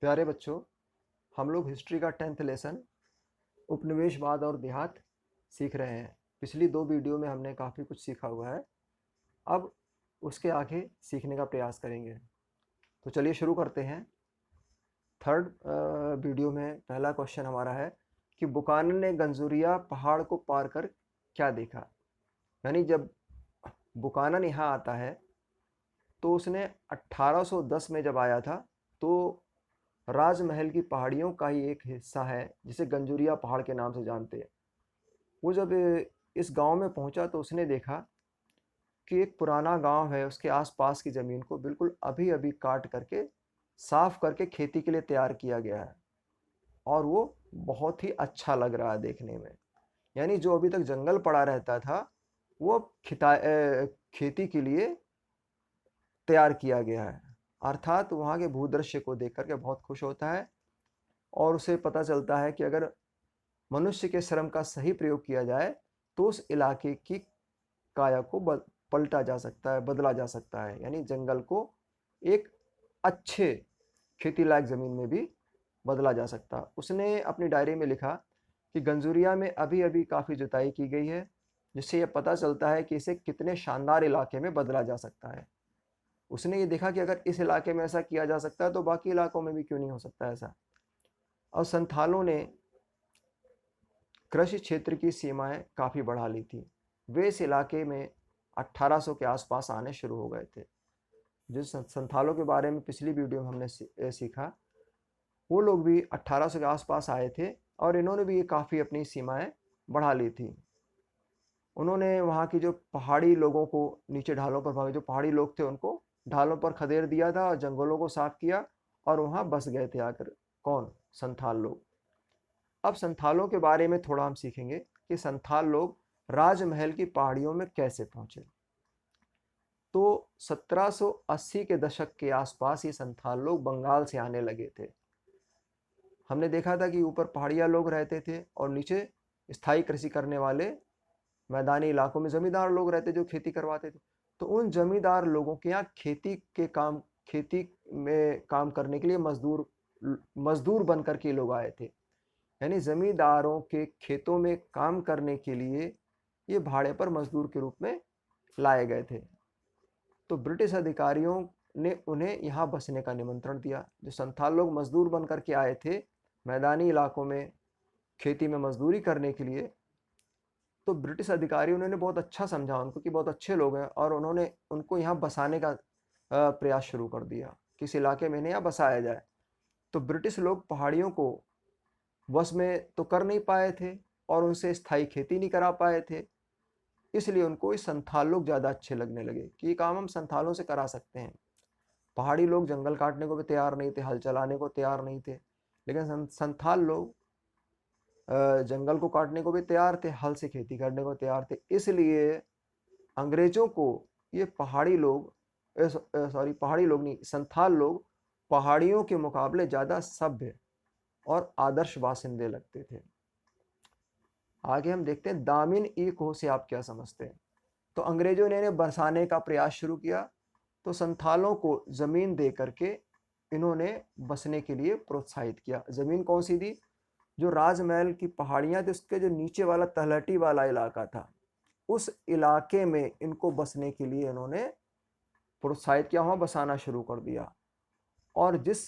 प्यारे बच्चों, हम लोग हिस्ट्री का 10th लेसन उपनिवेशवाद और देहात सीख रहे हैं। पिछली 2 वीडियो में हमने काफ़ी कुछ सीखा हुआ है। अब उसके आगे सीखने का प्रयास करेंगे। तो चलिए शुरू करते हैं। थर्ड वीडियो में पहला क्वेश्चन हमारा है कि बुकानन ने गंजूरिया पहाड़ को पार कर क्या देखा। यानी जब बुकानन यहाँ आता है तो उसने 1810 में जब आया था, तो राजमहल की पहाड़ियों का ही एक हिस्सा है जिसे गंजूरिया पहाड़ के नाम से जानते हैं। वो जब इस गांव में पहुंचा तो उसने देखा कि एक पुराना गांव है, उसके आसपास की ज़मीन को बिल्कुल अभी अभी काट करके साफ करके खेती के लिए तैयार किया गया है, और वो बहुत ही अच्छा लग रहा है देखने में। यानी जो अभी तक जंगल पड़ा रहता था वो अब खेती के लिए तैयार किया गया है। अर्थात वहाँ के भूदृश्य को देख करके बहुत खुश होता है, और उसे पता चलता है कि अगर मनुष्य के श्रम का सही प्रयोग किया जाए तो उस इलाके की काया को पलटा जा सकता है, बदला जा सकता है। यानी जंगल को एक अच्छे खेती लायक ज़मीन में भी बदला जा सकता है। उसने अपनी डायरी में लिखा कि गंजूरिया में अभी अभी काफ़ी जुताई की गई है, जिससे यह पता चलता है कि इसे कितने शानदार इलाके में बदला जा सकता है। उसने ये देखा कि अगर इस इलाके में ऐसा किया जा सकता है तो बाकी इलाकों में भी क्यों नहीं हो सकता ऐसा। और संथालों ने कृषि क्षेत्र की सीमाएं काफ़ी बढ़ा ली थी। वे इस इलाके में 1800 के आसपास आने शुरू हो गए थे। जिस संथालों के बारे में पिछली वीडियो में हमने सीखा, वो लोग भी 1800 के आसपास आए थे, और इन्होंने भी ये काफ़ी अपनी सीमाएं बढ़ा ली थी। उन्होंने वहाँ की जो पहाड़ी लोगों को, नीचे ढालों पर भागे जो पहाड़ी लोग थे उनको ढालों पर खदेड़ दिया था और जंगलों को साफ किया, और वहाँ बस गए थे आकर। कौन? संथाल लोग। अब संथालों के बारे में थोड़ा हम सीखेंगे कि संथाल लोग राजमहल की पहाड़ियों में कैसे पहुंचे। तो 1780 के दशक के आसपास ये संथाल लोग बंगाल से आने लगे थे। हमने देखा था कि ऊपर पहाड़िया लोग रहते थे और नीचे स्थायी कृषि करने वाले मैदानी इलाकों में जमींदार लोग रहते जो खेती करवाते थे। तो उन जमींदार लोगों के यहाँ खेती में काम करने के लिए मजदूर मजदूर बनकर के लोग आए थे। यानी जमींदारों के खेतों में काम करने के लिए ये भाड़े पर मजदूर के रूप में लाए गए थे। तो ब्रिटिश अधिकारियों ने उन्हें यहाँ बसने का निमंत्रण दिया। जो संथाल लोग मजदूर बनकर के आए थे मैदानी इलाकों में खेती में मजदूरी करने के लिए, तो ब्रिटिश अधिकारियों ने बहुत अच्छा समझा उनको कि बहुत अच्छे लोग हैं, और उन्होंने उनको यहाँ बसाने का प्रयास शुरू कर दिया। किस इलाके में इन्हें यहाँ बसाया जाए। तो ब्रिटिश लोग पहाड़ियों को वश में तो कर नहीं पाए थे और उनसे स्थायी खेती नहीं करा पाए थे, इसलिए उनको ये संथाल लोग ज़्यादा अच्छे लगने लगे कि ये काम हम संथालों से करा सकते हैं। पहाड़ी लोग जंगल काटने को भी तैयार नहीं थे, हल चलाने को तैयार नहीं थे, लेकिन संथाल लोग जंगल को काटने को भी तैयार थे, हल से खेती करने को तैयार थे। इसलिए अंग्रेजों को ये पहाड़ी लोग, पहाड़ी लोग नहीं, संथाल लोग पहाड़ियों के मुकाबले ज़्यादा सभ्य और आदर्श बासिंदे लगते थे। आगे हम देखते हैं दामिन ई कोह से आप क्या समझते हैं। तो अंग्रेजों ने इन्हें बसाने का प्रयास शुरू किया, तो संथालों को ज़मीन दे करके इन्होंने बसने के लिए प्रोत्साहित किया। ज़मीन कौन सी दी? जो राजमहल की पहाड़ियाँ थी उसके जो नीचे वाला तलहटी वाला इलाका था, उस इलाके में इनको बसने के लिए इन्होंने प्रोत्साहित किया, वहाँ बसाना शुरू कर दिया। और जिस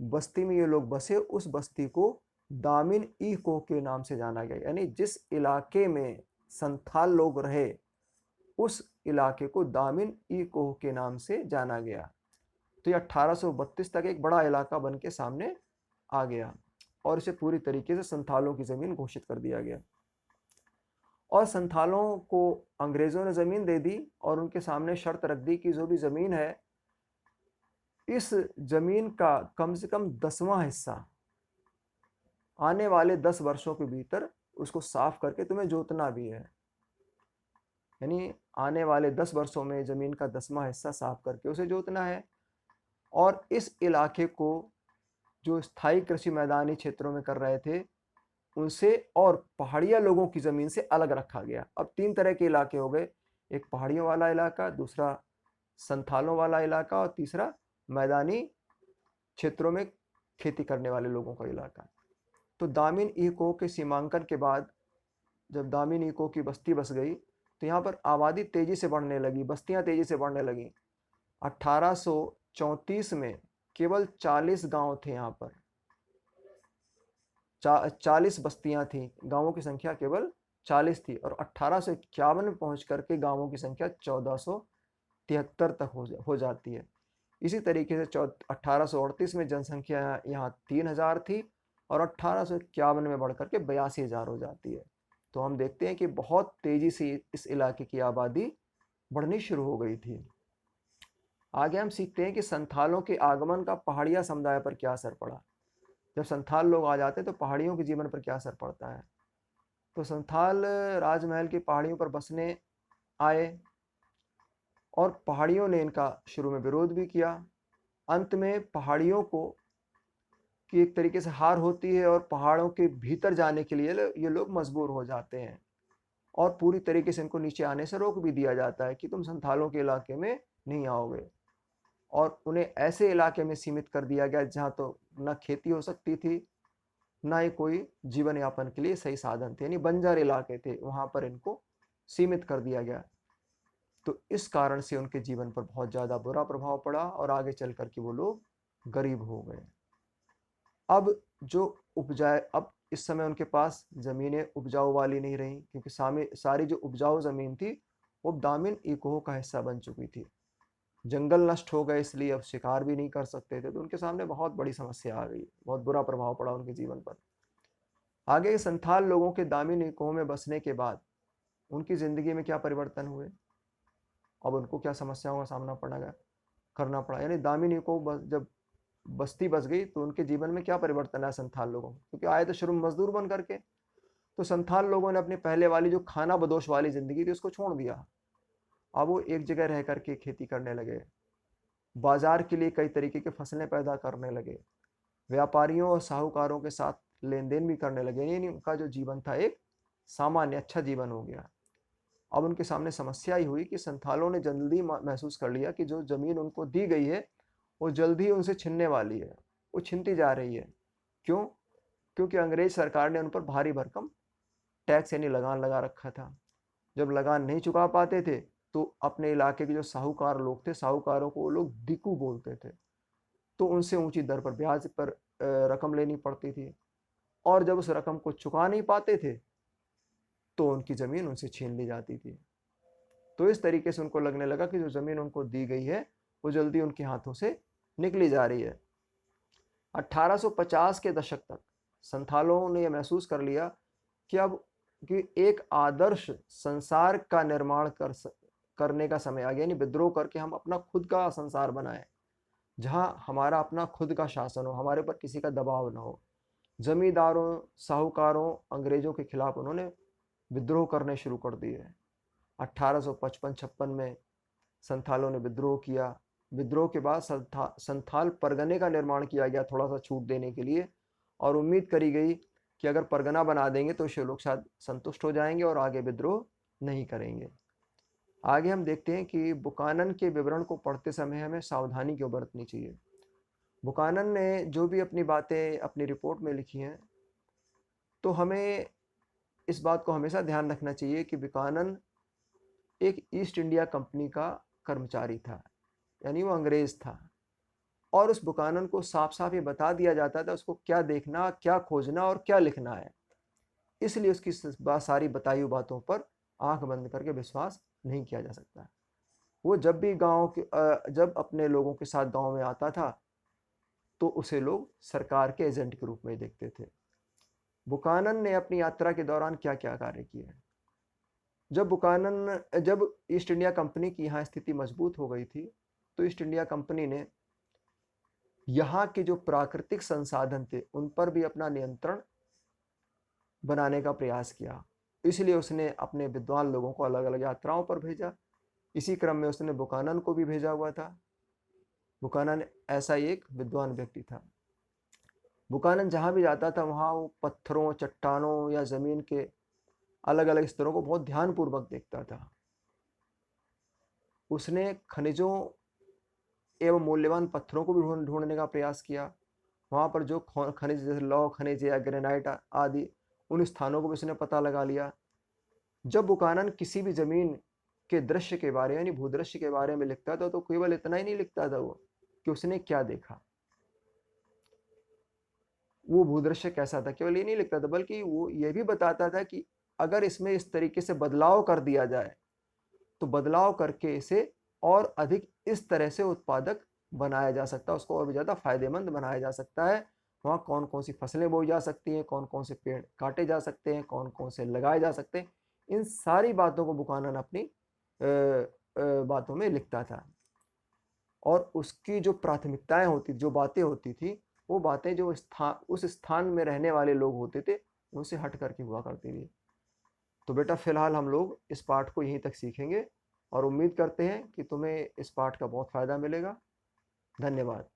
बस्ती में ये लोग बसे उस बस्ती को दामिन ई कोह के नाम से जाना गया। यानी जिस इलाके में संथाल लोग रहे उस इलाके को दामिन ई कोह के नाम से जाना गया। तो ये 1832 तक एक बड़ा इलाका बन के सामने आ गया, और इसे पूरी तरीके से संथालों की ज़मीन घोषित कर दिया गया। और संथालों को अंग्रेज़ों ने ज़मीन दे दी और उनके सामने शर्त रख दी कि जो भी ज़मीन है, इस ज़मीन का कम से कम 10वां हिस्सा आने वाले 10 वर्षों के भीतर उसको साफ करके तुम्हें जोतना भी है। यानी आने वाले 10 वर्षों में ज़मीन का 10वां हिस्सा साफ करके उसे जोतना है। और इस इलाके को जो स्थायी कृषि मैदानी क्षेत्रों में कर रहे थे उनसे और पहाड़िया लोगों की ज़मीन से अलग रखा गया। अब 3 तरह के इलाके हो गए, एक पहाड़ियों वाला इलाका, दूसरा संथालों वाला इलाका, और तीसरा मैदानी क्षेत्रों में खेती करने वाले लोगों का इलाका। तो दामिन इको के सीमांकन के बाद जब दामिन इको की बस्ती बस गई तो यहाँ पर आबादी तेजी से बढ़ने लगी, बस्तियाँ तेजी से बढ़ने लगी। 1834 में केवल 40 गांव थे यहाँ पर, 40 बस्तियां थी, गांवों की संख्या केवल 40 थी। और 1851 में पहुंच करके गांवों की संख्या 1473 तक हो जाती है। इसी तरीके से 1838 में जनसंख्या यहाँ 3000 थी और 1851 में बढ़कर के 82,000 हो जाती है। तो हम देखते हैं कि बहुत तेजी से इस इलाके की आबादी बढ़नी शुरू हो गई थी। आगे हम सीखते हैं कि संथालों के आगमन का पहाड़िया समुदाय पर क्या असर पड़ा। जब संथाल लोग आ जाते हैं तो पहाड़ियों के जीवन पर क्या असर पड़ता है। तो संथाल राजमहल की पहाड़ियों पर बसने आए और पहाड़ियों ने इनका शुरू में विरोध भी किया। अंत में पहाड़ियों को की एक तरीके से हार होती है और पहाड़ों के भीतर जाने के लिए ये लोग मजबूर हो जाते हैं और पूरी तरीके से इनको नीचे आने से रोक भी दिया जाता है कि तुम संथालों के इलाके में नहीं आओगे। और उन्हें ऐसे इलाके में सीमित कर दिया गया जहाँ तो न खेती हो सकती थी, ना ही कोई जीवन यापन के लिए सही साधन थे, यानी बंजर इलाके थे, वहां पर इनको सीमित कर दिया गया। तो इस कारण से उनके जीवन पर बहुत ज़्यादा बुरा प्रभाव पड़ा और आगे चल कर के वो लोग गरीब हो गए। अब जो अब इस समय उनके पास ज़मीनें उपजाऊ वाली नहीं रही, क्योंकि सारी जो उपजाऊ ज़मीन थी वो दामिन इकोह का हिस्सा बन चुकी थी। जंगल नष्ट हो गए, इसलिए अब शिकार भी नहीं कर सकते थे, तो उनके सामने बहुत बड़ी समस्या आ गई, बहुत बुरा प्रभाव पड़ा उनके जीवन पर। आगे संथाल लोगों के दामिन इकोह में बसने के बाद उनकी ज़िंदगी में क्या परिवर्तन हुए, अब उनको क्या समस्याओं का सामना करना पड़ा। यानी दामिन इकोह जब बस्ती बस गई तो उनके जीवन में क्या परिवर्तन आया संथाल लोगों, क्योंकि आए तो शुरू में मजदूर बन करके। तो संथाल लोगों ने अपनी पहले वाली जो खाना बदोश वाली ज़िंदगी थी उसको छोड़ दिया। अब वो एक जगह रह करके खेती करने लगे, बाजार के लिए कई तरीके की फसलें पैदा करने लगे, व्यापारियों और साहूकारों के साथ लेन देन भी करने लगे। यानी उनका जो जीवन था एक सामान्य अच्छा जीवन हो गया। अब उनके सामने समस्या ही हुई कि संथालों ने जल्दी महसूस कर लिया कि जो ज़मीन उनको दी गई है वो जल्द ही उनसे छिनने वाली है, वो छिनती जा रही है। क्यों? क्योंकि अंग्रेज सरकार ने उन पर भारी भरकम टैक्स यानी लगान लगा रखा था। जब लगान नहीं चुका पाते थे तो अपने इलाके के जो साहूकार लोग थे, साहूकारों को वो लोग दिकू बोलते थे, तो उनसे ऊंची दर पर ब्याज पर रकम लेनी पड़ती थी। और जब उस रकम को चुका नहीं पाते थे तो उनकी ज़मीन उनसे छीन ली जाती थी। तो इस तरीके से उनको लगने लगा कि जो ज़मीन उनको दी गई है वो जल्दी उनके हाथों से निकली जा रही है। 1850 के दशक तक संथालों ने यह महसूस कर लिया कि अब कि एक आदर्श संसार का निर्माण करने का समय आ गया, यानी विद्रोह करके हम अपना खुद का संसार बनाएं, जहां हमारा अपना खुद का शासन हो, हमारे ऊपर किसी का दबाव ना हो। जमींदारों, साहूकारों, अंग्रेजों के खिलाफ उन्होंने विद्रोह करने शुरू कर दिए। 1855-56 में संथालों ने विद्रोह किया। विद्रोह के बाद संथाल परगने का निर्माण किया गया थोड़ा सा छूट देने के लिए, और उम्मीद करी गई कि अगर परगना बना देंगे तो इससे लोग शायद संतुष्ट हो जाएंगे और आगे विद्रोह नहीं करेंगे। आगे हम देखते हैं कि बुकानन के विवरण को पढ़ते समय हमें सावधानी क्यों बरतनी चाहिए। बुकानन ने जो भी अपनी बातें अपनी रिपोर्ट में लिखी हैं, तो हमें इस बात को हमेशा ध्यान रखना चाहिए कि बुकानन एक ईस्ट इंडिया कंपनी का कर्मचारी था, यानी वो अंग्रेज था। और उस बुकानन को साफ साफ ये बता दिया जाता था उसको क्या देखना, क्या खोजना और क्या लिखना है। इसलिए उसकी सारी बताई हुई बातों पर आंख बंद करके विश्वास नहीं किया जा सकता। वो जब भी जब अपने लोगों के साथ गांव में आता था तो उसे लोग सरकार के एजेंट के रूप में देखते थे। बुकानन ने अपनी यात्रा के दौरान क्या क्या कार्य किए। जब ईस्ट इंडिया कंपनी की यहाँ स्थिति मजबूत हो गई थी तो ईस्ट इंडिया कंपनी ने यहाँ के जो प्राकृतिक संसाधन थे उन पर भी अपना नियंत्रण बनाने का प्रयास किया। इसलिए उसने अपने विद्वान लोगों को अलग अलग यात्राओं पर भेजा। इसी क्रम में उसने बुकानन को भी भेजा हुआ था। बुकानन ऐसा ही एक विद्वान व्यक्ति था। बुकानन जहाँ भी जाता था वहाँ वो पत्थरों, चट्टानों या ज़मीन के अलग अलग स्तरों को बहुत ध्यानपूर्वक देखता था। उसने खनिजों एवं मूल्यवान पत्थरों को भी ढूंढने का प्रयास किया। वहाँ पर जो खनिज जैसे लौह खनिज या ग्रेनाइट आदि, उन स्थानों को भी उसने पता लगा लिया। जब बुकानन किसी भी जमीन के दृश्य के बारे यानी भूदृश्य के बारे में लिखता था तो केवल इतना ही नहीं लिखता था वो कि उसने क्या देखा, वो भूदृश्य कैसा था, केवल ये नहीं लिखता था, बल्कि वो ये भी बताता था कि अगर इसमें इस तरीके से बदलाव कर दिया जाए तो बदलाव करके इसे और अधिक इस तरह से उत्पादक बनाया जा सकता है, उसको और भी ज़्यादा फायदेमंद बनाया जा सकता है। वहाँ कौन कौन सी फसलें बोई जा सकती हैं, कौन कौन से पेड़ काटे जा सकते हैं, कौन कौन से लगाए जा सकते हैं, इन सारी बातों को बुकानन अपनी बातों में लिखता था। और उसकी जो प्राथमिकताएं होती, जो बातें होती थी, वो बातें जो उस स्थान में रहने वाले लोग होते थे उनसे हट करके हुआ करती थी। तो बेटा फिलहाल हम लोग इस पाठ को यहीं तक सीखेंगे और उम्मीद करते हैं कि तुम्हें इस पाठ का बहुत फ़ायदा मिलेगा। धन्यवाद।